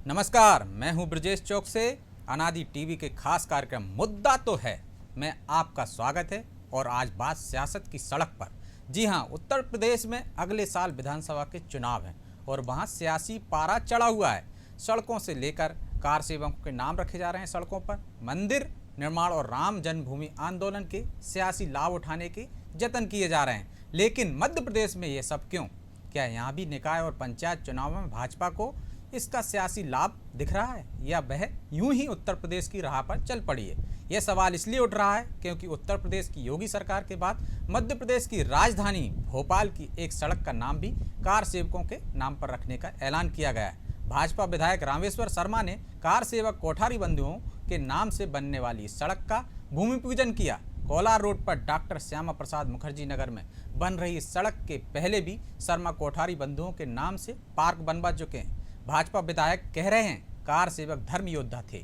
नमस्कार, मैं हूं ब्रजेश चौक से। अनादि टीवी के खास कार्यक्रम मुद्दा तो है में आपका स्वागत है। और आज बात सियासत की सड़क पर। जी हां, उत्तर प्रदेश में अगले साल विधानसभा के चुनाव हैं और वहां सियासी पारा चढ़ा हुआ है। सड़कों से लेकर कार सेवकों के नाम रखे जा रहे हैं सड़कों पर। मंदिर निर्माण और राम जन्मभूमि आंदोलन के सियासी लाभ उठाने के जतन किए जा रहे हैं। लेकिन मध्य प्रदेश में ये सब क्यों? क्या यहाँ भी निकाय और पंचायत चुनाव में भाजपा को इसका सियासी लाभ दिख रहा है, या वह यूं ही उत्तर प्रदेश की राह पर चल पड़ी है? यह सवाल इसलिए उठ रहा है क्योंकि उत्तर प्रदेश की योगी सरकार के बाद मध्य प्रदेश की राजधानी भोपाल की एक सड़क का नाम भी कार सेवकों के नाम पर रखने का ऐलान किया गया है। भाजपा विधायक रामेश्वर शर्मा ने कार सेवक कोठारी बंधुओं के नाम से बनने वाली इस सड़क का भूमि पूजन किया। कोलार रोड पर डॉक्टर श्यामा प्रसाद मुखर्जी नगर में बन रही इस सड़क के पहले भी शर्मा कोठारी बंधुओं के नाम से पार्क बनवा चुके हैं। भाजपा विधायक कह रहे हैं कार सेवक धर्म योद्धा थे,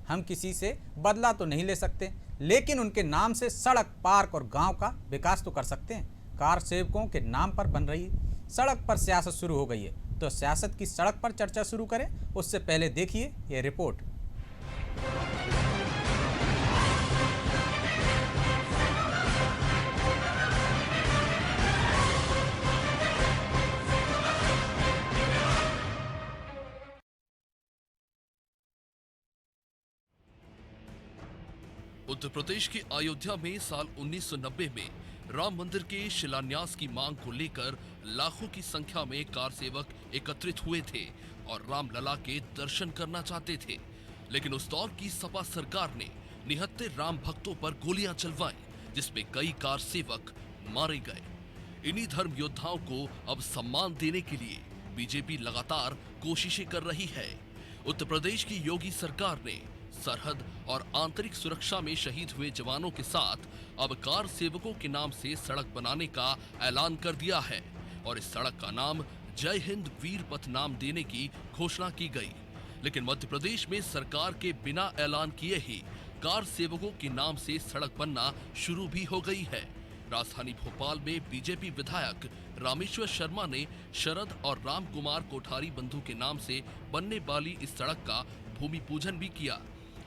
हम किसी से बदला तो नहीं ले सकते, लेकिन उनके नाम से सड़क, पार्क और गांव का विकास तो कर सकते हैं। कार सेवकों के नाम पर बन रही सड़क पर सियासत शुरू हो गई है, तो सियासत की सड़क पर चर्चा शुरू करें उससे पहले देखिए ये रिपोर्ट। उत्तर प्रदेश के अयोध्या में साल 1990 में राम मंदिर के शिलान्यास की मांग को लेकर लाखों की संख्या में कार सेवक एकत्रित हुए थे और रामलला के दर्शन करना चाहते थे। लेकिन उस दौर की सपा सरकार ने निहत्थे राम भक्तों पर गोलियां चलवाई, जिसमें कई कार सेवक मारे गए। इन्हीं धर्म योद्धाओं को अब सम्मान देने के लिए बीजेपी लगातार कोशिशें कर रही है। उत्तर प्रदेश की योगी सरकार ने सरहद और आंतरिक सुरक्षा में शहीद हुए जवानों के साथ अब कार सेवकों के नाम से सड़क बनाने का ऐलान कर दिया है और इस सड़क का नाम जय हिंद वीर पथ नाम देने की घोषणा की गई। लेकिन मध्य प्रदेश में सरकार के बिना ऐलान किए ही कार सेवकों के नाम से सड़क बनना शुरू भी हो गई है। राजधानी भोपाल में बीजेपी विधायक रामेश्वर शर्मा ने शरद और राम कुमार कोठारी बंधु के नाम से बनने वाली इस सड़क का भूमि पूजन भी किया।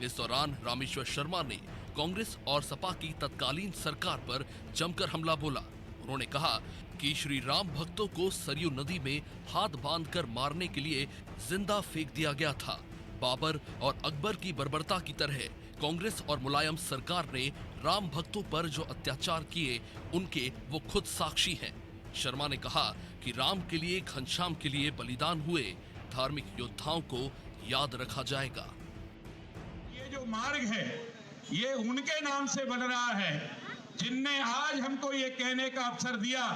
इस दौरान रामेश्वर शर्मा ने कांग्रेस और सपा की तत्कालीन सरकार पर जमकर हमला बोला। उन्होंने कहा कि श्री राम भक्तों को सरयू नदी में हाथ बांधकर मारने के लिए जिंदा फेंक दिया गया था। बाबर और अकबर की बर्बरता की तरह कांग्रेस और मुलायम सरकार ने राम भक्तों पर जो अत्याचार किए उनके वो खुद साक्षी हैं। शर्मा ने कहा कि राम के लिए, घनश्याम के लिए बलिदान हुए धार्मिक योद्धाओं को याद रखा जाएगा। जो मार्ग है ये उनके नाम से बन रहा है जिनने आज हमको ये कहने का अवसर दिया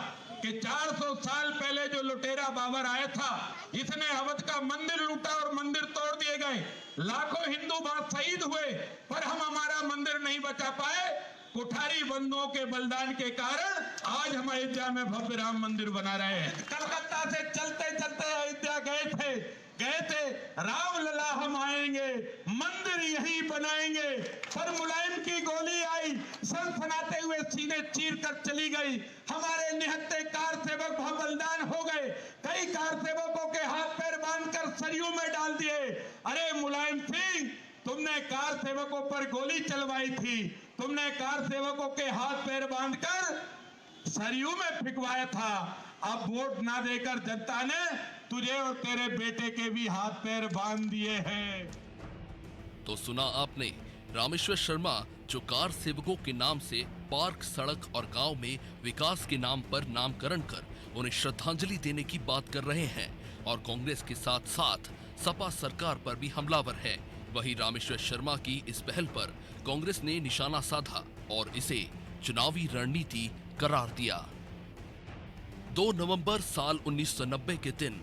कि 400 साल पहले जो लुटेरा बाबर आया था, इसने अवध का मंदिर लूटा और मंदिर तोड़ दिए गए, लाखों हिंदू वहां शहीद हुए, पर हम हमारा मंदिर नहीं बचा पाए। कोठारी बंधुओं के बलिदान के कारण आज हम अयोध्या में भव्य राम मंदिर बना रहे हैं। कलकत्ता से चलते चलते अयोध्या गए थे राम लला हम आएंगे, मंदिर यहीं बनाएंगे, पर मुलायम की गोली आई, सनसनाते हुए सीने चीर कर चली गई। हमारे निहत्थे कार सेवक वहां बलिदान हो गए, कई कार सेवकों के हाथ पैर बांधकर सरयू में डाल दिए। अरे मुलायम सिंह, तुमने कार सेवकों पर गोली चलवाई थी, तुमने कार सेवकों के हाथ पैर बांधकर सरयू में फिकवाया था। अब वोट ना देकर जनता ने तुझे और तेरे बेटे के भी हाथ पैर बांध दिए हैं। तो सुना आपने रामेश्वर शर्मा, जो कार सेवकों के नाम से पार्क, सड़क और गांव में विकास के नाम पर नामकरण कर उन्हें श्रद्धांजलि देने की बात कर रहे हैं और कांग्रेस के साथ साथ सपा सरकार पर भी हमलावर है। वहीं रामेश्वर शर्मा की इस पहल पर कांग्रेस ने निशाना साधा और इसे चुनावी रणनीति करार दिया। 2 नवंबर साल 1990 के दिन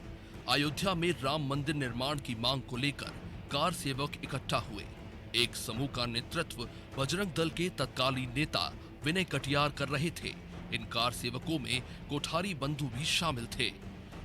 अयोध्या में राम मंदिर निर्माण की मांग को लेकर कार सेवक इकट्ठा हुए। एक समूह का नेतृत्व बजरंग दल के तत्कालीन नेता विनय कटियार कर रहे थे। इन कार सेवकों में कोठारी बंधु भी शामिल थे।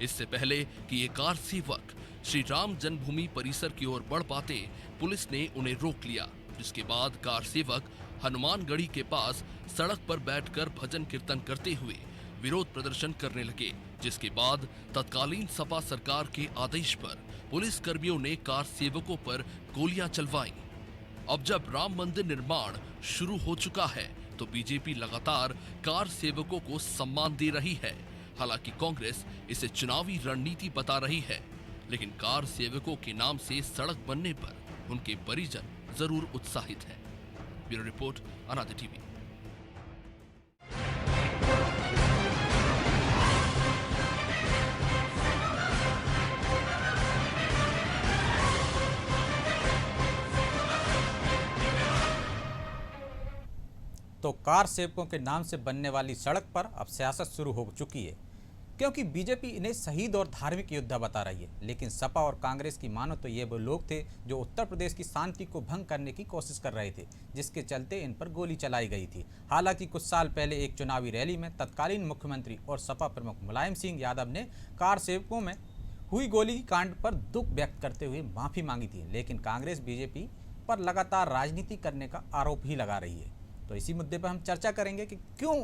इससे पहले कि ये कार सेवक श्री राम जन्मभूमि परिसर की ओर बढ़ पाते, पुलिस ने उन्हें रोक लिया, जिसके बाद कार सेवक हनुमानगढ़ी के पास सड़क पर बैठकर भजन कीर्तन करते हुए विरोध प्रदर्शन करने लगे, जिसके बाद तत्कालीन सपा सरकार के आदेश पर पुलिस कर्मियों ने कार सेवकों पर गोलियां चलवाई। अब जब राम मंदिर निर्माण शुरू हो चुका है तो बीजेपी लगातार कार सेवकों को सम्मान दे रही है। हालांकि कांग्रेस इसे चुनावी रणनीति बता रही है, लेकिन कार सेवकों के नाम से सड़क बनने पर उनके परिजन जरूर उत्साहित हैं। ब्यूरो रिपोर्ट, अनादि टीवी। तो कार सेवकों के नाम से बनने वाली सड़क पर अब सियासत शुरू हो चुकी है, क्योंकि बीजेपी इन्हें शहीद और धार्मिक योद्धा बता रही है। लेकिन सपा और कांग्रेस की मानो तो ये वो लोग थे जो उत्तर प्रदेश की शांति को भंग करने की कोशिश कर रहे थे, जिसके चलते इन पर गोली चलाई गई थी। हालांकि कुछ साल पहले एक चुनावी रैली में तत्कालीन मुख्यमंत्री और सपा प्रमुख मुलायम सिंह यादव ने कार सेवकों में हुई गोली कांड पर दुख व्यक्त करते हुए माफ़ी मांगी थी। लेकिन कांग्रेस बीजेपी पर लगातार राजनीति करने का आरोप ही लगा रही है। तो इसी मुद्दे पर हम चर्चा करेंगे कि क्यों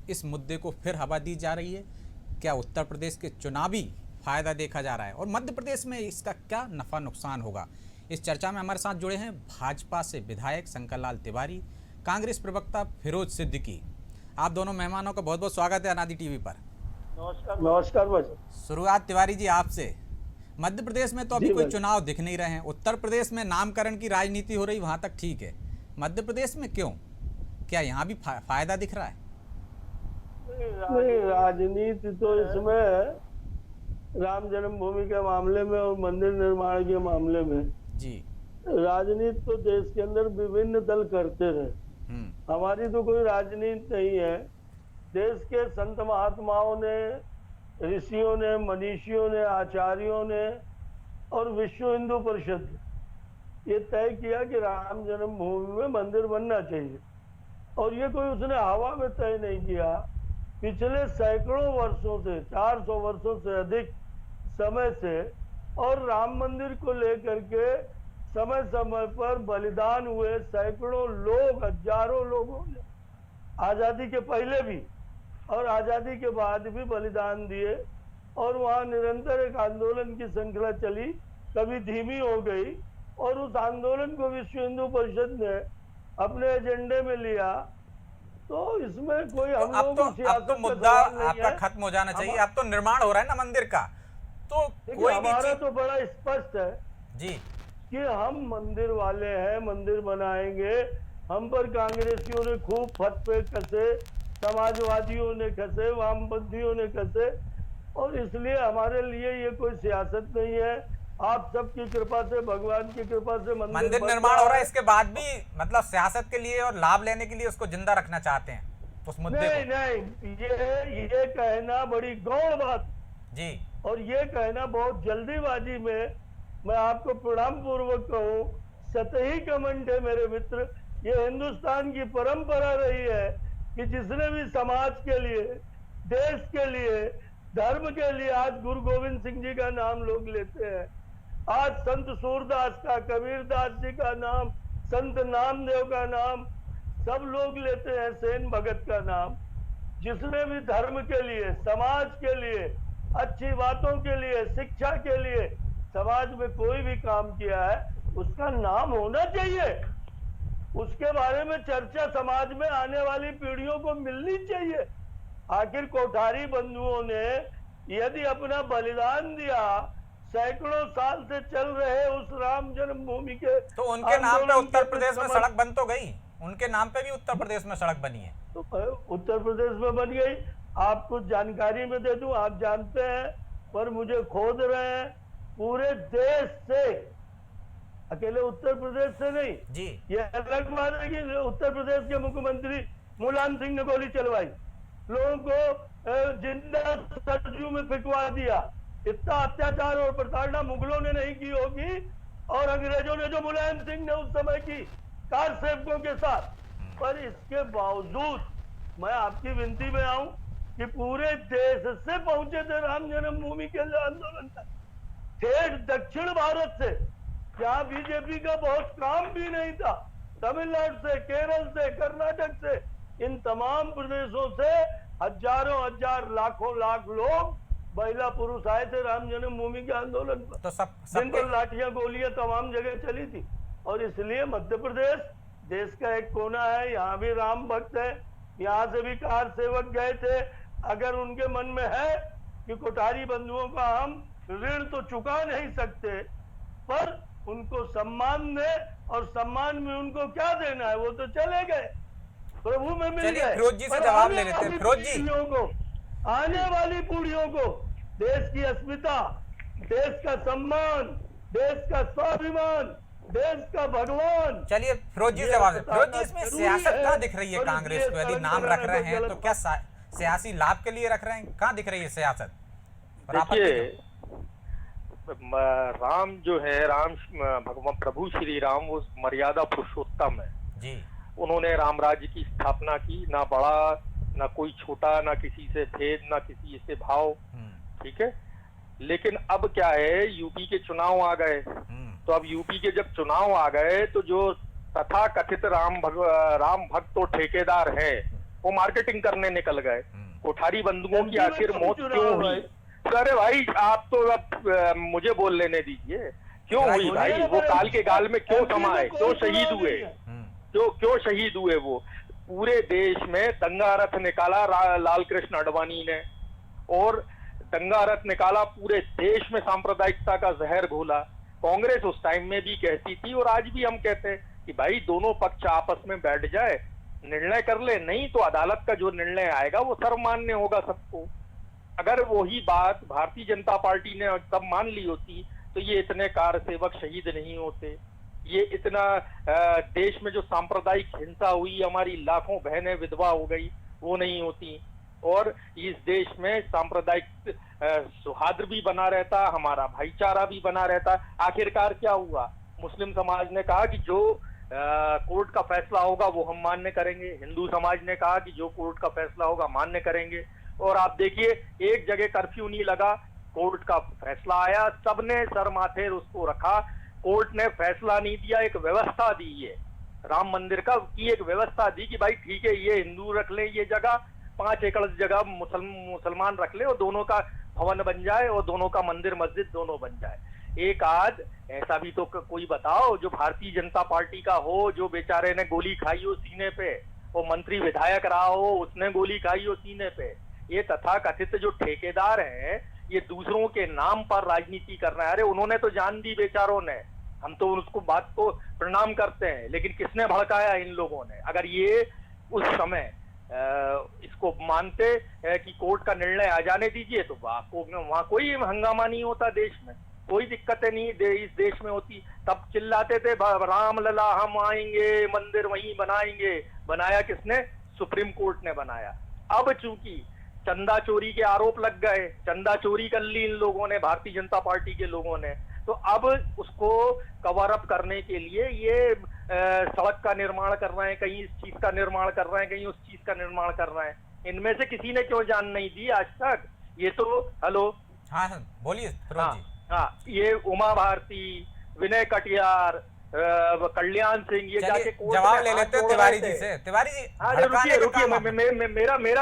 इस मुद्दे को फिर हवा दी जा रही है, क्या उत्तर प्रदेश के चुनावी फायदा देखा जा रहा है और मध्य प्रदेश में इसका क्या नफा नुकसान होगा। इस चर्चा में हमारे साथ जुड़े हैं भाजपा से विधायक शंकर लाल तिवारी, कांग्रेस प्रवक्ता फिरोज सिद्दीकी। आप दोनों मेहमानों का बहुत बहुत स्वागत है अनादि टीवी पर। नमस्कार भाई। शुरुआत तिवारी जी आपसे। मध्य प्रदेश में तो अभी कोई चुनाव दिख नहीं रहे हैं। उत्तर प्रदेश में नामकरण की राजनीति हो रही, वहां तक ठीक है। मध्य प्रदेश में क्यों, क्या यहाँ भी फायदा दिख रहा है? नहीं, राजनीति तो इसमें राम जन्मभूमि के मामले में और मंदिर निर्माण के मामले में जी राजनीति तो देश के अंदर विभिन्न दल करते रहे। हमारी तो कोई राजनीति नहीं है। देश के संत महात्माओं ने, ऋषियों ने, मनीषियों ने, आचार्यों ने और विश्व हिंदू परिषद ये तय किया कि राम जन्मभूमि में मंदिर बनना चाहिए। और ये कोई उसने हवा में तय नहीं किया। पिछले सैकड़ों वर्षों से, 400 वर्षों से अधिक समय से, और राम मंदिर को लेकर के समय समय पर बलिदान हुए सैकड़ों लोग, हजारों लोगों ने आजादी के पहले भी और आजादी के बाद भी बलिदान दिए। और वहाँ निरंतर एक आंदोलन की श्रृंखला चली, कभी धीमी हो गई, और उस आंदोलन को विश्व हिंदू परिषद ने अपने एजेंडे में लिया। तो इसमें कोई हम लोग अब तो मुद्दा आपका खत्म हो जाना चाहिए। अब तो निर्माण हो रहा है ना मंदिर का, तो कोई हमारा तो बड़ा स्पष्ट है जी कि हम मंदिर वाले हैं, मंदिर बनाएंगे। हम पर कांग्रेसियों ने खूब फतवे कसे, समाजवादियों ने कसे, वामपंथियों ने कसे, और इसलिए हमारे लिए ये कोई सियासत नहीं है। आप सबकी कृपा से, भगवान की कृपा से मंदिर निर्माण हो रहा है, इसके बाद भी मतलब सियासत के लिए और लाभ लेने के लिए उसको जिंदा रखना चाहते हैं उस मुद्दे को। नहीं, ये कहना बड़ी गौण बात जी, और ये कहना बहुत जल्दीबाजी में, मैं आपको प्रणाम पूर्वक कहूँ, सतही कमेंट है मेरे मित्र। ये हिंदुस्तान की परंपरा रही है कि जिसने भी समाज के लिए, देश के लिए, धर्म के लिए, आज गुरु गोविंद सिंह जी का नाम लोग लेते हैं, आज संत सूरदास का, कबीरदास जी का नाम, संत नामदेव का नाम, सब लोग लेते हैं, सेन भगत का नाम। जिसने भी धर्म के लिए, समाज के लिए, अच्छी बातों के लिए, शिक्षा के लिए समाज में कोई भी काम किया है, उसका नाम होना चाहिए। उसके बारे में चर्चा समाज में आने वाली पीढ़ियों को मिलनी चाहिए। आखिर कोठारी बंधुओं ने यदि अपना बलिदान दिया, सैकड़ों साल से चल रहे उस राम जन्मभूमि के, तो उनके नाम पे उत्तर प्रदेश में सड़क बन तो गई, उनके नाम पे भी उत्तर प्रदेश में सड़क बनी है। तो उत्तर प्रदेश में बन गई। आप कुछ जानकारी में दे दूं, आप जानते हैं, पर मुझे खोद रहे हैं, पूरे देश से, अकेले उत्तर प्रदेश से नहीं जी। ये अलग बात है कि उत्तर प्रदेश के मुख्यमंत्री मुलायम सिंह ने गोली चलवाई, लोगों को जिंदा सरजू में फिकवा दिया। इतना अत्याचार और प्रताड़ना मुगलों ने नहीं की होगी, और अंग्रेजों ने जो मुलायम सिंह ने उस समय की कार सेवकों के साथ। पर इसके बावजूद मैं आपकी विनती में आऊं कि पूरे देश से पहुंचे थे राम जन्मभूमि के आंदोलन तक, ठेठ दक्षिण भारत से, जहां बीजेपी का बहुत काम भी नहीं था, तमिलनाडु से, केरल से, कर्नाटक से, इन तमाम प्रदेशों से हजारों हजार, लाखों लाख लोग महिला पुरुष आए थे राम जन्मभूमि के आंदोलन पर, तो जिन पर लाठियां गोलियां तमाम जगह चली थी। और इसलिए मध्य प्रदेश देश का एक कोना है, यहाँ भी राम भक्त है, यहाँ से भी कार सेवक गए थे। अगर उनके मन में है कि कोठारी बंधुओं का हम ऋण तो चुका नहीं सकते, पर उनको सम्मान दे, और सम्मान में उनको क्या देना है, वो तो चले गए, प्रभु में मिल गए। फिरोज जी से जवाब ले लेते हैं। फिरोज जी, आने वाली पीढ़ियों को देश की अस्मिता, देश का सम्मान, देश का स्वाभिमान, देश का भगवान। चलिए फिरोज जी जवाब दें। फिरोज जी, इसमें सियासत कहाँ दिख रही है कांग्रेस को? यदि नाम रख रहे हैं तो क्या सियासी लाभ के लिए रख रहे हैं? कहाँ दिख रही है सियासत? देखिए, राम जो है, राम भगवान प्रभु श्री राम वो मर्यादा पुरुषोत्तम है जी। उन्होंने राम राज्य की स्थापना की, ना बड़ा ना कोई छोटा, ना किसी से भेद, ना किसी से भाव, ठीक है। लेकिन अब क्या है, यूपी के चुनाव आ गए, तो अब यूपी के जब चुनाव आ गए तो जो तथा कथित राम भक्त तो ठेकेदार हैं, वो मार्केटिंग करने निकल गए। कोठारी बंधुओं की आखिर मौत क्यों हुई? अरे भाई, आप तो अब मुझे बोल लेने दीजिए, क्यों हुई भाई? वो काल के गाल में क्यों समाये, क्यों शहीद हुए, क्यों शहीद हुए? वो पूरे देश में दंगा रथ निकाला लाल कृष्ण आडवाणी ने, और दंगा रथ निकाला, पूरे देश में सांप्रदायिकता का जहर घोला। कांग्रेस उस टाइम में भी कहती थी, और आज भी हम कहते हैं कि भाई दोनों पक्ष आपस में बैठ जाए, निर्णय कर ले, नहीं तो अदालत का जो निर्णय आएगा वो सर्वमान्य होगा सबको। अगर वही बात भारतीय जनता पार्टी ने तब मान ली होती तो ये इतने कार सेवक शहीद नहीं होते, ये इतना देश में जो सांप्रदायिक हिंसा हुई, हमारी लाखों बहनें विधवा हो गई, वो नहीं होती, और इस देश में सांप्रदायिक सौहार्द भी बना रहता, हमारा भाईचारा भी बना रहता। आखिरकार क्या हुआ? मुस्लिम समाज ने कहा कि जो कोर्ट का फैसला होगा वो हम मान्य करेंगे, हिंदू समाज ने कहा कि जो कोर्ट का फैसला होगा मान्य करेंगे। और आप देखिए, एक जगह कर्फ्यू नहीं लगा, कोर्ट का फैसला आया, सबने सर माथे उसको रखा, कोर्ट ने फैसला नहीं दिया, एक व्यवस्था दी है राम मंदिर का की एक व्यवस्था दी कि भाई ठीक है, ये हिंदू रख ले ये जगह, 5 एकड़ जगह मुसलमान रख ले, और दोनों का भवन बन जाए, और दोनों का मंदिर मस्जिद दोनों बन जाए। एक आध ऐसा भी तो कोई बताओ जो भारतीय जनता पार्टी का हो, जो बेचारे ने गोली खाई हो सीने पे, वो मंत्री विधायक रहा हो, उसने गोली खाई हो सीने पे। ये तथा कथित जो ठेकेदार हैं, ये दूसरों के नाम पर राजनीति कर रहे हैं। अरे उन्होंने तो जान दी बेचारों ने, हम तो उसको बात को प्रणाम करते हैं, लेकिन किसने भड़काया? इन लोगों ने। अगर ये उस समय इसको मानते कि कोर्ट का निर्णय आ जाने दीजिए, तो वहां कोई हंगामा नहीं होता, देश में कोई दिक्कतें नहीं इस देश में होती। तब चिल्लाते थे राम लला हम आएंगे, मंदिर वहीं बनाएंगे। बनाया किसने? सुप्रीम कोर्ट ने बनाया। अब चूंकि चंदा चोरी के आरोप लग गए, चंदा चोरी कर ली इन लोगों ने, भारतीय जनता पार्टी के लोगों ने, तो अब उसको कवर अप करने के लिए ये सड़क का निर्माण कर रहे हैं, कहीं इस चीज का निर्माण कर रहे हैं, कहीं उस चीज का निर्माण कर रहे हैं। इनमें से किसी ने क्यों जान नहीं दी आज तक? ये तो हेलो, हाँ बोलिए फिरोज जी। हाँ, ये उमा भारती, विनय कटियार, कल्याण सिंह, ये जाके जवाब ले लेते हैं तिवारी जी से। तिवारी जी, अरे रुकिए,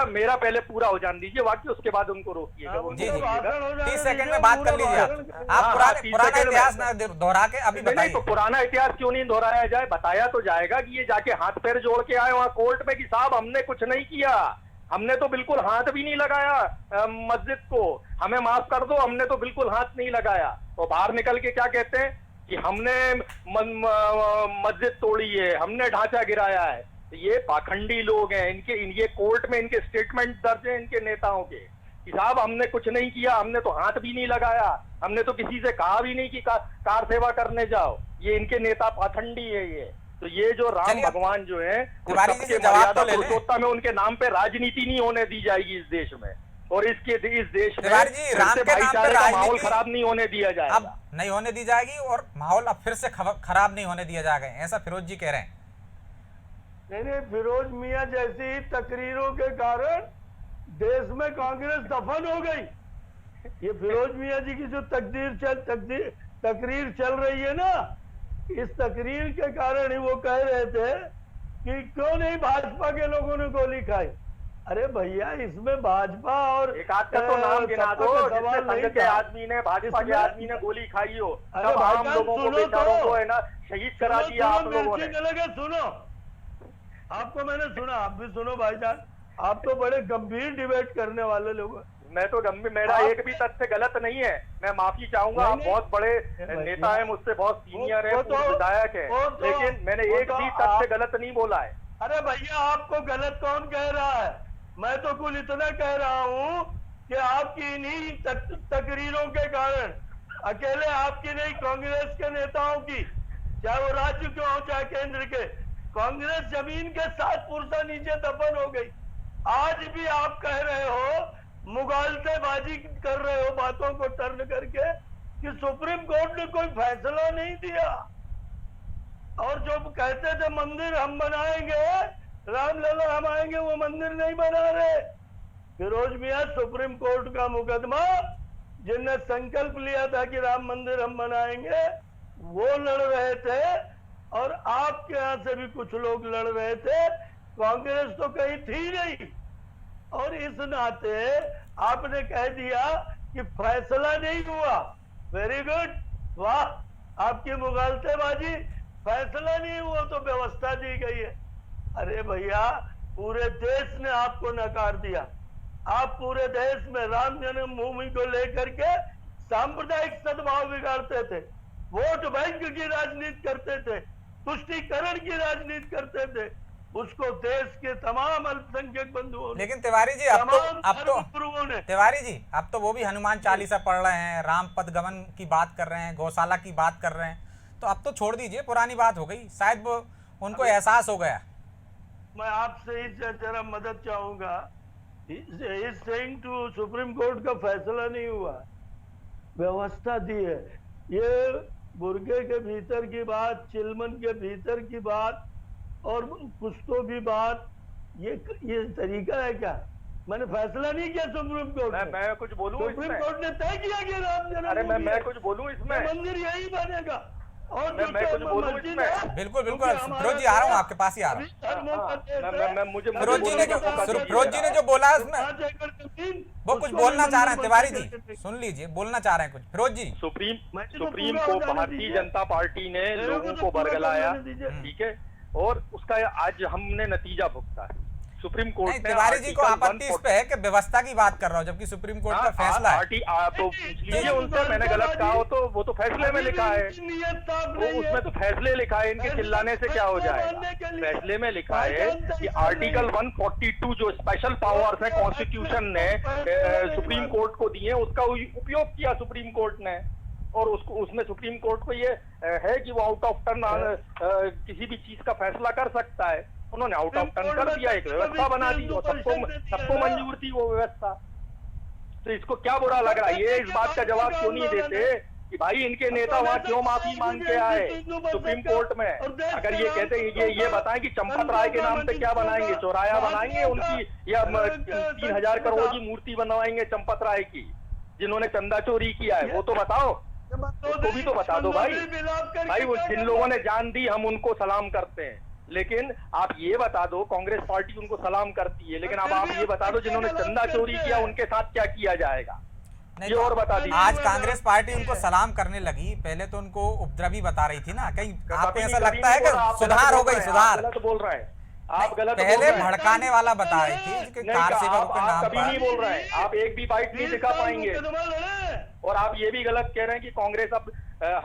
मेरा पहले पूरा हो जाने दीजिए, बाकी उसके बाद उनको रोकिएगा। 30 सेकंड में बात कर लीजिए आप पुराना इतिहास ना दोहरा के अभी बताइए। नहीं तो पुराना इतिहास क्यों नहीं दोहराया जाए? बताया तो जाएगा कि ये जाके हाथ पैर जोड़ के आए वहाँ कोर्ट में कि साहब हमने कुछ नहीं किया, हमने तो बिल्कुल हाथ भी नहीं लगाया मस्जिद को, हमें माफ कर दो, हमने तो बिल्कुल हाथ नहीं लगाया। और बाहर निकल के क्या कहते हैं कि हमने मस्जिद तोड़ी है, हमने ढांचा गिराया है। तो ये पाखंडी लोग हैं, ये कोर्ट में इनके स्टेटमेंट दर्ज है इनके नेताओं के कि साहब हमने कुछ नहीं किया, हमने तो हाथ भी नहीं लगाया, हमने तो किसी से कहा भी नहीं कि कार सेवा करने जाओ। ये इनके नेता पाखंडी है। ये तो ये जो राम भगवान जो है, सबके मर्यादा पुरुषोत्तम में उनके नाम पे राजनीति नहीं होने दी जाएगी इस देश में, और इस देश में भाईचारे का माहौल खराब नहीं होने दिया जाएगा। अब नहीं होने दी जाएगी, और माहौल अब फिर से खराब नहीं होने दिया जाएगा, ऐसा फिरोज जी कह रहे हैं। नहीं, फिरोज मियां जैसी तकरीरों के कारण देश में कांग्रेस दफन हो गई। ये फिरोज मियां जी की जो तकरीर चल रही है ना, इस तकरीर के कारण ही वो कह रहे थे कि क्यों नहीं भाजपा के लोगों ने गोली खाई। अरे भैया इसमें भाजपा और एक आध का तो नाम गिना दो सपा का जिसमें सवाल संघ नहीं के था। आदमी ने, भाजपा के आदमी ने गोली खाई हो। अरे सब आम भाईजान लोगों को, सुनो बेचारों तो। को है ना शहीद करा दिया आप लोगों ने। मिर्ची के लगे सुनो, आपको मैंने सुना, आप भी सुनो भाईजान। आप तो बड़े गंभीर डिबेट करने वाले लोग हैं। मैं तो गंभीर, मेरा एक भी तथ्य गलत नहीं है। मैं माफी चाहूंगा, आप नहीं, बहुत बड़े नहीं, नेता हैं, मुझसे बहुत सीनियर हैं, वो तो- पूर्व विधायक हैं, वो तो- लेकिन मैंने वो एक तो भी तथ्य आप- गलत नहीं बोला है। अरे भैया आपको गलत कौन कह रहा है? मैं तो कुल इतना कह रहा हूँ कि आपकी इन्हीं तकरीरों के कारण, अकेले आपकी नहीं, कांग्रेस के नेताओं की, चाहे वो राज्य के हो चाहे केंद्र के, कांग्रेस जमीन के 7 पुरसा नीचे दफन हो गई। आज भी आप कह रहे हो, मुगालतेबाजी कर रहे हो बातों को टर्न करके, कि सुप्रीम कोर्ट ने कोई फैसला नहीं दिया। और जो कहते थे मंदिर हम बनाएंगे, रामलला हम आएंगे, वो मंदिर नहीं बना रहे। फिरोज मियां सुप्रीम कोर्ट का मुकदमा, जिनने संकल्प लिया था कि राम मंदिर हम बनाएंगे, वो लड़ रहे थे, और आपके यहां से भी कुछ लोग लड़ रहे थे। कांग्रेस तो कहीं थी नहीं, और इस नाते आपने कह दिया कि फैसला नहीं हुआ। वेरी गुड, वाह, आपकी मुगालतेबाजी। फैसला नहीं हुआ तो व्यवस्था दी गई है। अरे भैया, पूरे देश ने आपको नकार दिया। आप पूरे देश में राम जन्मभूमि को लेकर के सांप्रदायिक सद्भाव बिगाड़ते थे, वोट बैंक की राजनीति करते थे, तुष्टीकरण की राजनीति करते थे। उसको देश के तमाम अल्पसंख्यक बंधुओं ने, लेकिन तिवारी जी अब तो गुरुओं ने, तिवारी जी अब तो वो भी हनुमान चालीसा पढ़ रहे हैं, राम पथ गमन की बात कर रहे हैं, गौशाला की बात कर रहे हैं। तो अब तो छोड़ दीजिए, पुरानी बात हो गई, शायद वो उनको एहसास हो गया। मैं आपसे ही जरा मदद चाहूंगा। सेइंग टू सुप्रीम कोर्ट का फैसला नहीं हुआ, व्यवस्था दी है। ये बुर्गे के भीतर की बात, चिलमन के भीतर की बात, और कुछ तो भी बात, ये तरीका है क्या? मैंने फैसला नहीं किया सुप्रीम कोर्ट ने। मैं कुछ बोलूं सुप्रीम इसमें? कोर्ट ने तय किया कि राम जन्मभूमि, अरे मैं कुछ बोलूं इसमें? मंदिर यही बनेगा। और मैं कुछ बोलूं मस्जिद इसमें? है, बिल्कुल बिल्कुल, क्योंकि हमारा फिरोज जी आ रहा हूँ, आपके पास ही आ रहा हूँ। धर्मों का देश है। मुझे फिरोज जी ने जो फिरोज जी ने जो बोला है उसमें वो कुछ बोलना चाह रहे हैं। तिवारी जी सुन लीजिए, बोलना चाह रहे हैं कुछ, फिरोज जी। सुप्रीम को भारतीय जनता पार्टी ने लोगों को बरगलाया, ठीक है, और उसका आज हमने नतीजा भुगता है। सुप्रीम कोर्ट ने तिवारी जी को आपत्ति इस पे है कि व्यवस्था की बात कर रहा हूँ, जबकि सुप्रीम कोर्ट का फैसला है। आप तो पूछ लीजिए उनसे, मैंने गलत कहा हो तो वो तो फैसले में लिखा है, वो उसमें तो फैसले लिखा है, इनके चिल्लाने से क्या हो जाएगा। फैसले में लिखा है कि आर्टिकल 142 जो स्पेशल पावर्स है कॉन्स्टिट्यूशन ने सुप्रीम कोर्ट को दिए, उसका उपयोग किया सुप्रीम कोर्ट ने, और उसको उसमें सुप्रीम कोर्ट को ये है कि वो आउट ऑफ टर्न किसी भी चीज का फैसला कर सकता है। उन्होंने आउट ऑफ टर्न कर दिया, एक व्यवस्था बना दी, और सबको मंजूर थी वो व्यवस्था। तो इसको क्या बुरा लग रहा है? ये इस बात का जवाब क्यों नहीं देते कि भाई इनके नेता वहां क्यों माफी मांग के आए सुप्रीम कोर्ट में? अगर ये कहते हैं, ये बताएं कि चंपत राय के नाम पे क्या बनाएंगे, चौराया बनाएंगे उनकी, या 3000 करोड़ की मूर्ति बनवाएंगे चंपत राय की, जिन्होंने चंदा चोरी किया है? वो तो बताओ, उसको भी तो बता दो भाई वो जिन लोगों ने जान दी हम उनको सलाम करते हैं, लेकिन आप ये बता दो, कांग्रेस पार्टी उनको सलाम करती है, लेकिन अब आप ये बता दो जिन्होंने चंदा चोरी किया उनके साथ क्या किया जाएगा, ये और बता दीजिए। आज कांग्रेस पार्टी उनको सलाम करने लगी, पहले तो उनको उपद्रवी बता रही थी ना, कहीं आपको ऐसा लगता है कि सुधार हो गई? सुधार गलत बोल रहे हैं आप, गलत पहले भड़काने वाला बता रही थी कि कार सेवक के नाम कभी नहीं बोल रहे हैं, आप एक भी बाइट नहीं दिखा पाएंगे। और आप ये भी गलत कह रहे हैं कि कांग्रेस अब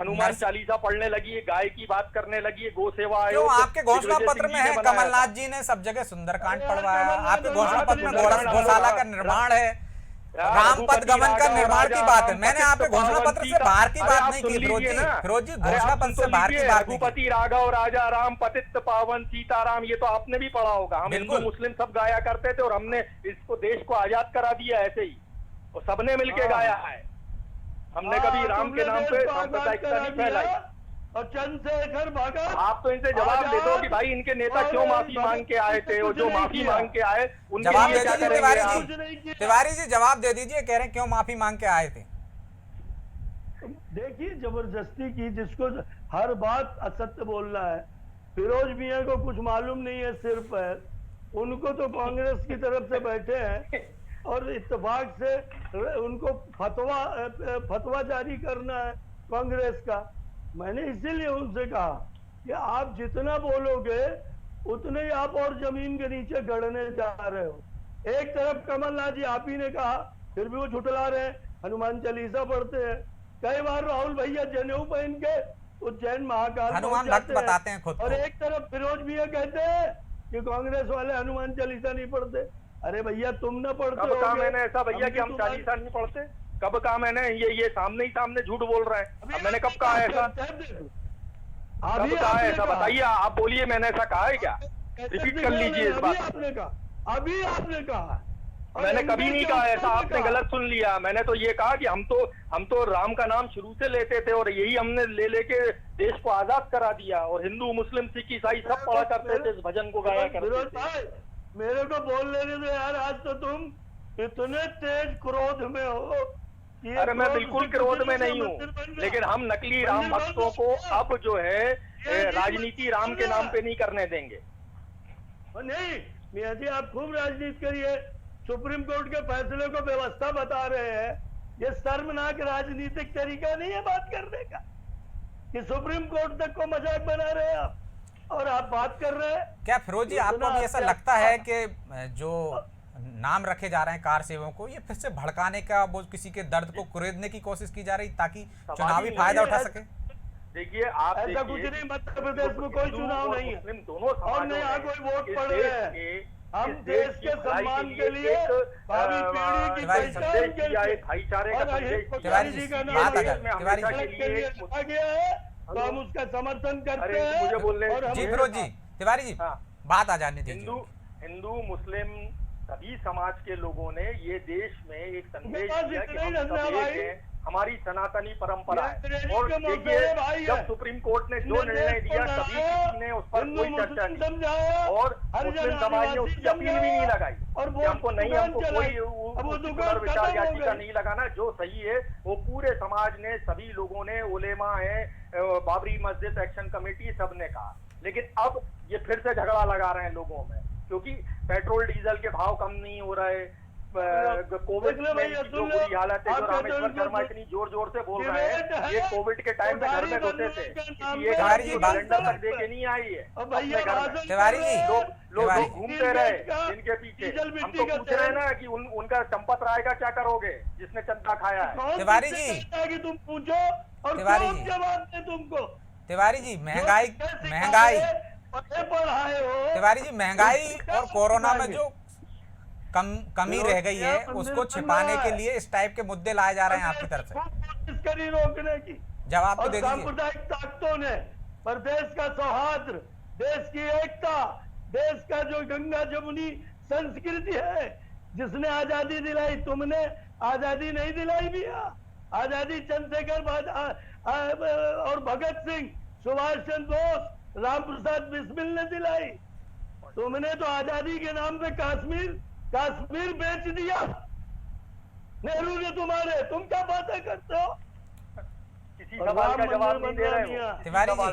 हनुमान चालीसा पढ़ने लगी है, गाय की बात करने लगी है, गो सेवा आयोग। क्यों? आपके घोषणा पत्र में है, कमलनाथ जी ने सब जगह सुंदरकांड पढ़वाया, आपके घोषणा पत्र में गौशाला का निर्माण है, राम पथ गमन का निर्माण की बात है। मैंने आपके घोषणा पत्र से बाहर की बात नहीं की फिरोज जी। फिरोज जी घोषणा पत्र से बाहर की बात नहीं की। रघुपति राघव राजा राम पतित पावन सीताराम, ये तो आपने भी पढ़ा होगा। हम हिंदू मुस्लिम सब गाया करते थे, और हमने इसको देश को आजाद करा दिया ऐसे ही, और सबने मिलके गाया है। हमने कभी राम के नाम पे सांप्रदायिकता नहीं फैलाई। और चंद्रशेखर भगत, आप तो इनसे जवाब दे दो कि भाई इनके नेता क्यों माफी मांग के आए थे, और जो माफी मांग के आए उनके जवाब लिए दे क्या दीजिए करेंगे तिवारी आप? जी। तिवारी जी जवाब दे दीजिए, कह रहे हैं क्यों माफी मांग के आए थे। देखिए जबरदस्ती की, जिसको हर बात असत्य बोलना है। फिरोज मियां को कुछ मालूम नहीं है सिर पर, उनको तो कांग्रेस की तरफ से बैठे हैं और इत्तेफाक से उनको फतवा जारी करना है कांग्रेस का। मैंने इसीलिए उनसे कहा कि आप जितना बोलोगे उतने ही आप और जमीन के नीचे गड़ने जा रहे हो। एक तरफ कमलनाथ जी आप ही ने कहा, फिर भी वो झुठला रहे हैं, हनुमान चालीसा पढ़ते हैं। कई बार राहुल भैया जनेऊ पहन के उज्जैन महाकाल हनुमान भक्त बताते हैं खुद और को। एक तरफ फिरोज भैया कहते हैं कि कांग्रेस वाले हनुमान चालीसा नहीं पढ़ते। अरे भैया तुम ना पढ़ते कब कहा होगे, मैंने ऐसा भैया कि हम भी तुम्हारे- चालीसा नहीं पढ़ते? कब कहा मैंने? ये सामने ही सामने झूठ बोल रहे हैं। अब मैंने कब कहा ऐसा? कब कहा ऐसा बताइए, आप बोलिए, मैंने ऐसा कहा है क्या? रिपीट कर लीजिए इस बात। आपने कहा, अभी आपने कहा। मैंने कभी नहीं कहा ऐसा, आपने गलत सुन लिया। मैंने तो ये कहा कि हम तो राम का नाम शुरू से लेते थे और यही हमने ले लेके देश को आजाद करा दिया, और हिंदू मुस्लिम सिख ईसाई सब पढ़ा करते थे, इस भजन को गाया करते थे। मेरे को बोल लेने दो यार, आज तो तुम इतने तेज क्रोध में हो। अरे मैं बिल्कुल क्रोध में नहीं हूँ, लेकिन हम नकली राम भक्तों को अब जो है राजनीति राम के नाम पे नहीं करने देंगे। नहीं मियाँ जी, आप खूब राजनीति करिए, सुप्रीम कोर्ट के फैसले को व्यवस्था बता रहे हैं। ये शर्मनाक राजनीतिक तरीका नहीं है बात करने का कि सुप्रीम कोर्ट तक को मजाक बना रहे हैं आप, और आप बात कर रहे हैं। क्या फिरोज जी आपको भी ऐसा लगता है कि जो नाम रखे जा रहे हैं कार सेवकों को, ये फिर से भड़काने का, वो किसी के दर्द को कुरेदने की कोशिश की जा रही ताकि चुनावी फायदा उठा सके? देखिए आप ऐसा कुछ नहीं, मध्य प्रदेश में कोई चुनाव नहीं है दोनों और नहीं यहाँ कोई वोट पड़ रहे हैं। हम देश के सम्मान के लिए, भावी पीढ़ी की पहचान के लिए भाईचारे का संदेश तिवारी जी का बात आ नाम जाए, तिवारी के लिए रखा गया है, तो हम उसका समर्थन करते हैं। मुझे बोलने और हम- जी फिरोज जी, तिवारी जी हाँ। बात आ जाने दीजिए। हिंदू मुस्लिम सभी समाज के लोगों ने ये देश में एक संदेश बस दिया कि इतना ही हम सब धन्यवाद एक हैं, हमारी सनातनी परंपरा है। और के मौके देखिए भाई जब है। सुप्रीम कोर्ट ने जो निर्णय दिया कभी किसी ने उस पर कोई चर्चा नहीं, और मुस्लिम समाज ने उसकी अपील भी नहीं लगाई और कि हमको कोई पुनर्विचार याचिका दुकान नहीं लगाना। जो सही है वो पूरे समाज ने, सभी लोगों ने, उलेमा है, बाबरी मस्जिद एक्शन कमेटी, सबने कहा। लेकिन अब ये फिर से झगड़ा लगा रहे हैं लोगों में, क्योंकि पेट्रोल डीजल के भाव कम नहीं हो रहे, कोविड में जो बुरी हालत है, जो रामेश्वर शर्मा इतनी जोर जोर से बोल रहे हैं, ये कोविड के टाइम पे घर में घुसे थे, ये सिलेंडर तक दे के नहीं आई है अपने घर में। तिवारी जी, लोग घूमते रहे इनके पीछे। हम तो पूछ रहे हैं ना कि उनका चंपत राय का क्या करोगे जिसने चंदा खाया है? तिवारी जी, कि तुम पूछो और तिवारी कौन जी, जवाब दे तुमको। तिवारी जी महंगाई पढ़ाए हो तिवारी जी महंगाई और कोरोना में जो कमी रह गई है उसको छिपाने के लिए इस टाइप के मुद्दे लाए जा रहे हैं आपकी तरफ से, कोशिश करी रोकने की। जवाब तो और दे दीजिए। सांप्रदायिक ताकतों ने प्रदेश का सौहार्द, देश की एकता, देश का जो गंगा जमुनी संस्कृति है, जिसने आजादी दिलाई, तुमने आजादी नहीं दिलाई भैया। आजादी चंद्रशेखर और भगत सिंह, सुभाष चंद्र बोस, राम प्रसाद बिस्मिल ने दिलाई। तुमने तो आजादी के नाम पे कश्मीर बेच दिया नेहरू ने तुम्हारे। तुम क्या बातें करते हो? किसी सवाल का जवाब नहीं दे रहे हो। तिवारी जी,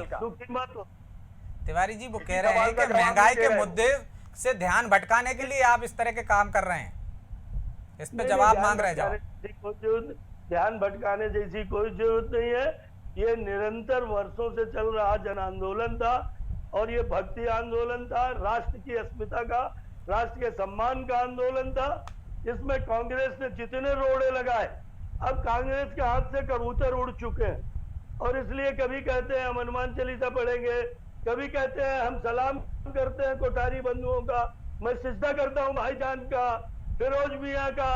तिवारी जी वो कह रहे हैं कि महंगाई के मुद्दे से ध्यान भटकाने के लिए आप इस तरह के काम कर रहे हैं, इस पे जवाब मांग रहे हैं। ध्यान भटकाने जैसी कोई जरूरत नहीं है। ये निरंतर वर्षों से चल रहा जन आंदोलन था, और ये भक्ति आंदोलन था, राष्ट्र की अस्मिता का, राष्ट्र के सम्मान का आंदोलन था। इसमें कांग्रेस ने जितने रोड़े लगाए, अब कांग्रेस के हाथ से कबूतर उड़ चुके हैं, और इसलिए कभी कहते हैं हम हनुमान चालीसा पढ़ेंगे, कभी कहते हैं हम सलाम करते हैं कोठारी बंधुओं का, मैं सिजदा करता हूं भाईजान का, फिरोज मियां का।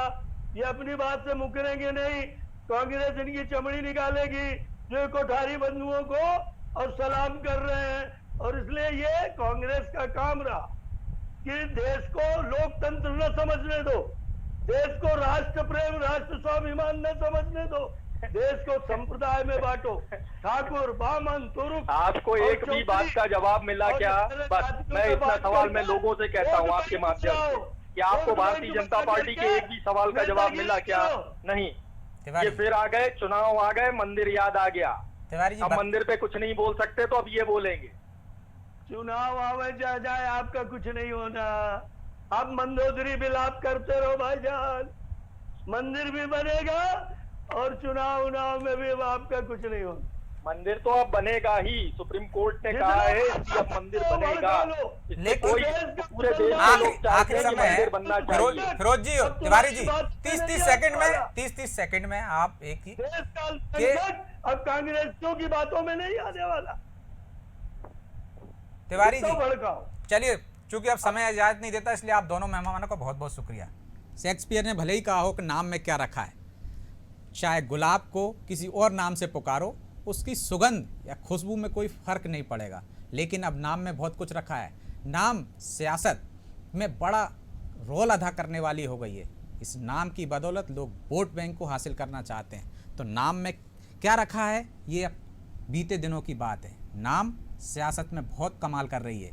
ये अपनी बात से मुकरेंगे नहीं, कांग्रेस इनकी चमड़ी निकालेगी जो कोठारी बंधुओं को और सलाम कर रहे हैं। और इसलिए ये कांग्रेस का काम रहा कि देश को लोकतंत्र न समझने दो, देश को राष्ट्र प्रेम, राष्ट्र स्वाभिमान न समझने दो, देश को संप्रदाय में बांटो, ठाकुर, बामन, तुरुक। आपको एक भी बात का जवाब मिला क्या? बस मैं इतना सवाल मैं लोगों से कहता हूँ आपके माध्यम से कि आपको भारतीय जनता पार्टी के एक भी सवाल का जवाब मिला क्या? नहीं। ये फिर आ गए, चुनाव आ गए, मंदिर याद आ गया। तिवारी जी अब मंदिर पे कुछ नहीं बोल सकते तो अब ये बोलेंगे। चुनाव आवे जा जाए आपका कुछ नहीं होना। आप मंदोदरी विलाप करते रहो भाईजान, मंदिर भी बनेगा और चुनाव में भी आपका कुछ नहीं होना। मंदिर तो अब बनेगा ही, सुप्रीम कोर्ट ने कहा है कि अब मंदिर बनेगा। लेकिन पूरे देश के लोग चाहते हैं कि मंदिर बनना चाहिए। फिरोज जी, तिवारी जी, 30 सेकंड में आप एक ही देश का संकट अब कांग्रेसियों की बातों में नहीं आने वाला। तिवारी जी, भड़काओ। चलिए, चूंकि अब समय इजाजत नहीं देता, इसलिए आप दोनों मेहमानों का बहुत बहुत शुक्रिया। शेक्सपियर ने भले ही कहा हो कि नाम में क्या रखा है, चाहे गुलाब को किसी और नाम से पुकारो, उसकी सुगंध या खुशबू में कोई फर्क नहीं पड़ेगा, लेकिन अब नाम में बहुत कुछ रखा है। नाम सियासत में बड़ा रोल अदा करने वाली हो गई है। इस नाम की बदौलत लोग वोट बैंक को हासिल करना चाहते हैं। तो नाम में क्या रखा है, ये अब बीते दिनों की बात है। नाम सियासत में बहुत कमाल कर रही है।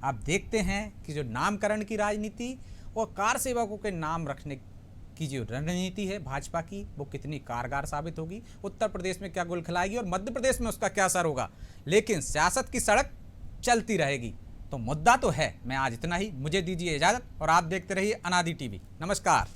आप देखते हैं कि जो नामकरण की राजनीति और कार सेवकों के नाम रखने की जो रणनीति है भाजपा की, वो कितनी कारगर साबित होगी। उत्तर प्रदेश में क्या गुल खिलाएगी और मध्य प्रदेश में उसका क्या असर होगा, लेकिन सियासत की सड़क चलती रहेगी। तो मुद्दा तो है। मैं आज इतना ही, मुझे दीजिए इजाज़त और आप देखते रहिए अनादि टीवी। नमस्कार।